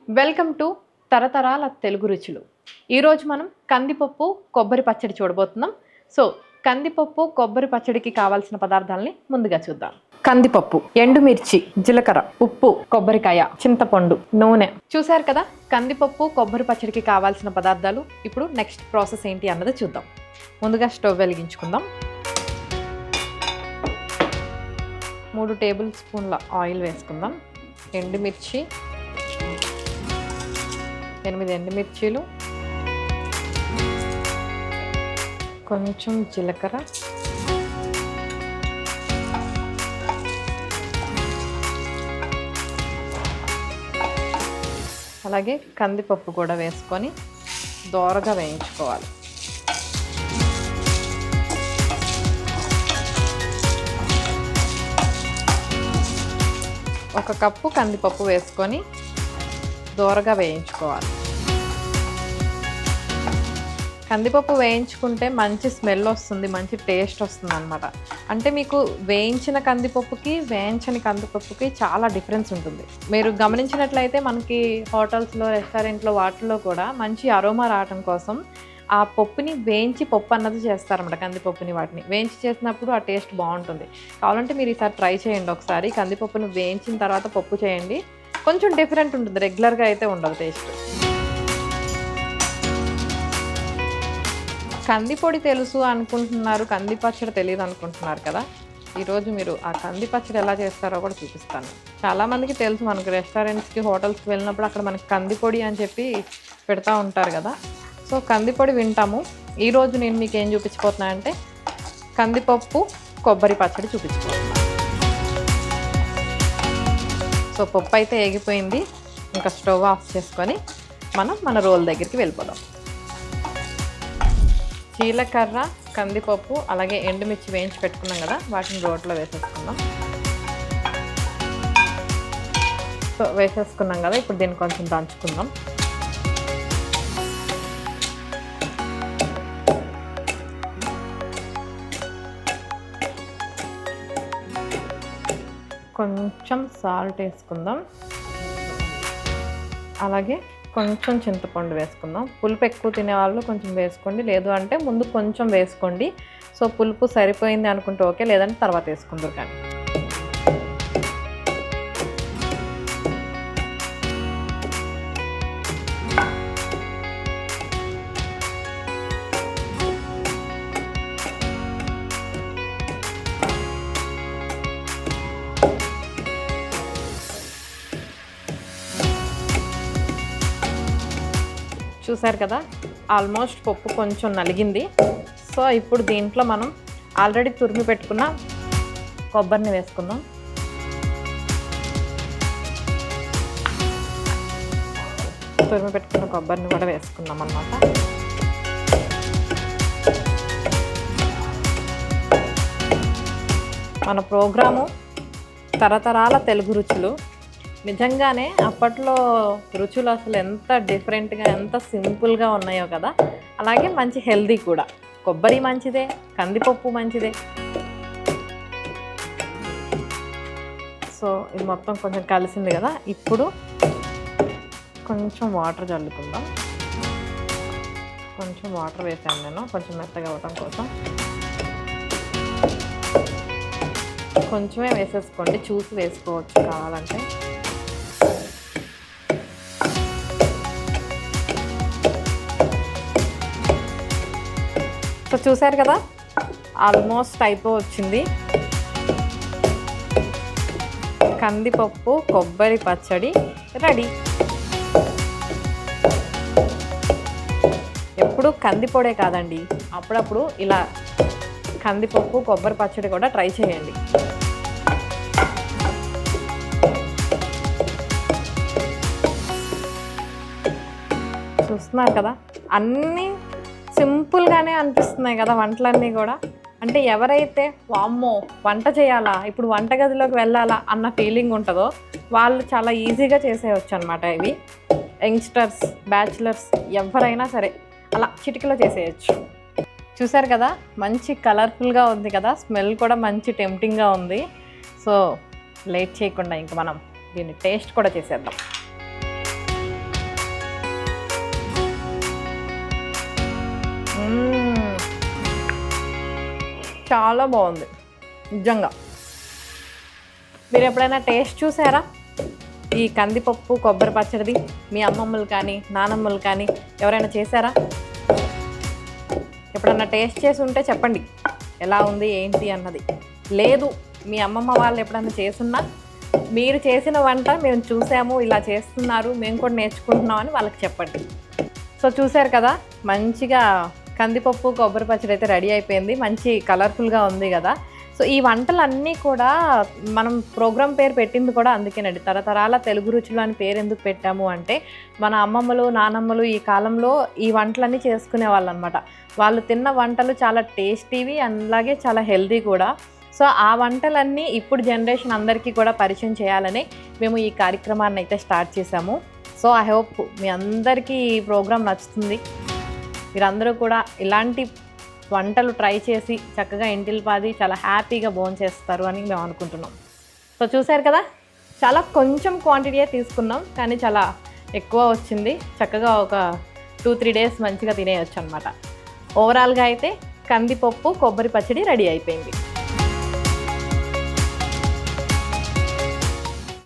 Welcome to తరతరాల తెలుగు రుచులు. ఈరోజు మనం కందిపప్పు కొబ్బరి పచ్చడి చూడబోతున్నాం. సో కందిపప్పు కొబ్బరి పచ్చడికి కావాల్సిన పదార్థాలని ముందుగా చూద్దాం. కందిపప్పు, ఎండుమిర్చి, జీలకర్ర, ఉప్పు, కొబ్బరికాయ, చింతపండు, నూనె. చూశారు కదా కందిపప్పు కొబ్బరి పచ్చడికి కావాల్సిన పదార్థాలు. ఇప్పుడు నెక్స్ట్ ప్రాసెస్ ఏంటి అన్నది చూద్దాం. ముందుగా స్టవ్ వెలిగించుకుందాం. 3 టేబుల్ స్పూన్ల ఆయిల్ వేసుకుందాం. ఎండుమిర్చి 8 ఎండుమిర్చీలు, కొంచెం జీలకర్ర, అలాగే కందిపప్పు కూడా వేసుకొని దోరగా వేయించుకోవాలి. ఒక కప్పు కందిపప్పు వేసుకొని దోరగా వేయించుకోవాలి. కందిపప్పు వేయించుకుంటే మంచి స్మెల్ వస్తుంది, మంచి టేస్ట్ వస్తుంది అన్నమాట. అంటే మీకు వేయించిన కందిపప్పుకి వేయించని కందిపప్పుకి చాలా డిఫరెన్స్ ఉంటుంది. మీరు గమనించినట్లయితే మనకి హోటల్స్లో, రెస్టారెంట్లో వాటిల్లో కూడా మంచి అరోమా రావడం కోసం ఆ పప్పుని వేయించి పప్పు అన్నది చేస్తారన్నమాట. కందిపప్పుని వాటిని వేయించి చేసినప్పుడు ఆ టేస్ట్ బాగుంటుంది. కావాలంటే మీరు ఈసారి ట్రై చేయండి ఒకసారి. కందిపప్పుని వేయించిన తర్వాత పప్పు చేయండి, కొంచెం డిఫరెంట్ ఉంటుంది, రెగ్యులర్గా అయితే ఉండదు టేస్ట్. కంది పొడి తెలుసు అనుకుంటున్నారు, కంది పచ్చడి తెలియదు అనుకుంటున్నారు కదా. ఈరోజు మీరు ఆ కంది పచ్చడి ఎలా చేస్తారో కూడా చూపిస్తాను. చాలామందికి తెలుసు, మనకి రెస్టారెంట్స్కి, హోటల్స్కి వెళ్ళినప్పుడు అక్కడ మనకి కంది పొడి అని చెప్పి పెడతా ఉంటారు కదా. సో కంది పొడి వింటాము. ఈరోజు నేను మీకు ఏం చూపించబోతున్నా అంటే కందిపప్పు కొబ్బరి పచ్చడి చూపించబోతున్నాను. సో పప్పు అయితే ఎగిపోయింది. ఇంకా స్టవ్ ఆఫ్ చేసుకొని మన రోల్ దగ్గరికి వెళ్ళిపోదాం. జీలకర్ర, కందిపప్పు, అలాగే ఎండుమిర్చి వేయించి పెట్టుకున్నాం కదా, వాటిని రోట్లో వేసేసుకుందాం. సో వేసేసుకున్నాం కదా, ఇప్పుడు దీన్ని కొంచెం దంచుకుందాం. కొంచెం సాల్ట్ వేసుకుందాం, అలాగే కొంచెం చింతపండు వేసుకుందాం. పులుపు ఎక్కువ తినేవాళ్ళు కొంచెం వేసుకోండి, లేదు అంటే ముందు కొంచెం వేసుకోండి. సో పులుపు సరిపోయింది అనుకుంటే ఓకే, లేదంటే తర్వాత వేసుకుందరు. కానీ చూసారు కదా, ఆల్మోస్ట్ పప్పు కొంచెం నలిగింది. సో ఇప్పుడు దీంట్లో మనం ఆల్రెడీ తురిమి పెట్టుకున్న కొబ్బరిని వేసుకుందాం. తురిమి పెట్టుకున్న కొబ్బరిని కూడా వేసుకుందాం అన్నమాట. మన ప్రోగ్రాము తరతరాల తెలుగు రుచులు. నిజంగానే అప్పట్లో రుచులు అసలు ఎంత డిఫరెంట్గా, ఎంత సింపుల్గా ఉన్నాయో కదా. అలాగే మంచి హెల్దీ కూడా. కొబ్బరి మంచిదే, కందిపప్పు మంచిదే. సో ఇది మొత్తం కొంచెం కలిసింది కదా. ఇప్పుడు కొంచెం వాటర్ చల్లుకుందాం. కొంచెం వాటర్ వేసాను నేను, కొంచెం మెత్తగా అవ్వటం కోసం. కొంచెమే వేసేసుకోండి, చూసి వేసుకోవచ్చు కావాలంటే. సో చూసారు కదా, ఆల్మోస్ట్ అయిపోవచ్చింది కందిపప్పు కొబ్బరి పచ్చడి రెడీ. ఎప్పుడు కంది పొడే కాదండి, అప్పుడప్పుడు ఇలా కందిపప్పు కొబ్బరి పచ్చడి కూడా ట్రై చేయండి. చూస్తున్నారు కదా, అన్నీ సింపుల్గానే అనిపిస్తున్నాయి కదా వంటలన్నీ కూడా. అంటే ఎవరైతే వామ్మో వంట చేయాలా, ఇప్పుడు వంటగదిలోకి వెళ్ళాలా అన్న ఫీలింగ్ ఉంటుందో వాళ్ళు చాలా ఈజీగా చేసేయచ్చు అనమాట. ఇవి యంగ్స్టర్స్, బ్యాచులర్స్ ఎవరైనా సరే అలా చిటికలో చేసేయచ్చు. చూసారు కదా, మంచి కలర్ఫుల్గా ఉంది కదా, స్మెల్ కూడా మంచి టెంప్టింగ్గా ఉంది. సో లేట్ చేయకుండా ఇంక మనం దీన్ని టేస్ట్ కూడా చేసేద్దాం. చాలా బాగుంది నిజంగా. మీరు ఎప్పుడైనా టేస్ట్ చూసారా ఈ కందిపప్పు కొబ్బరి పచ్చడిది? మీ అమ్మమ్మలు కానీ నానమ్మలు కానీ ఎవరైనా చేశారా? ఎప్పుడన్నా టేస్ట్ చేసి ఉంటే చెప్పండి ఎలా ఉంది ఏంటి అన్నది. లేదు మీ అమ్మమ్మ వాళ్ళు ఎప్పుడన్నా చేసున్నా మీరు చేసిన వంట మేము చూసాము, ఇలా చేస్తున్నారు, మేము కూడా నేర్చుకుంటున్నాం అని వాళ్ళకి చెప్పండి. సో చూసారు కదా, మంచిగా కందిపప్పు కొబ్బరి పచ్చడి అయితే రెడీ అయిపోయింది. మంచి కలర్ఫుల్గా ఉంది కదా. సో ఈ వంటలన్నీ కూడా మనం ప్రోగ్రామ్ పేరు పెట్టింది కూడా అందుకేనండి, తరతరాల తెలుగు రుచులు అని పేరు ఎందుకు పెట్టాము అంటే మన అమ్మమ్మలు నానమ్మలు ఈ కాలంలో ఈ వంటలన్నీ చేసుకునే వాళ్ళు అనమాట. వాళ్ళు తిన్న వంటలు చాలా టేస్టీవి, అలాగే చాలా హెల్తీ కూడా. సో ఆ వంటలన్నీ ఇప్పుడు జనరేషన్ అందరికీ కూడా పరిచయం చేయాలని మేము ఈ కార్యక్రమాన్ని అయితే స్టార్ట్ చేశాము. సో ఐ హోప్ మీ అందరికీ ఈ ప్రోగ్రాం నచ్చుతుంది. మీరందరూ కూడా ఇలాంటి వంటలు ట్రై చేసి చక్కగా ఇంటిల్లిపాది చాలా హ్యాపీగా భోంచేస్తారు అని మేము అనుకుంటున్నాం. సో చూసారు కదా, చాలా కొంచెం క్వాంటిటీయే తీసుకున్నాం కానీ చాలా ఎక్కువ వచ్చింది. చక్కగా ఒక 2-3 డేస్ మంచిగా తినేయచ్చు అనమాట. ఓవరాల్గా అయితే కందిపప్పు కొబ్బరి పచ్చడి రెడీ అయిపోయింది.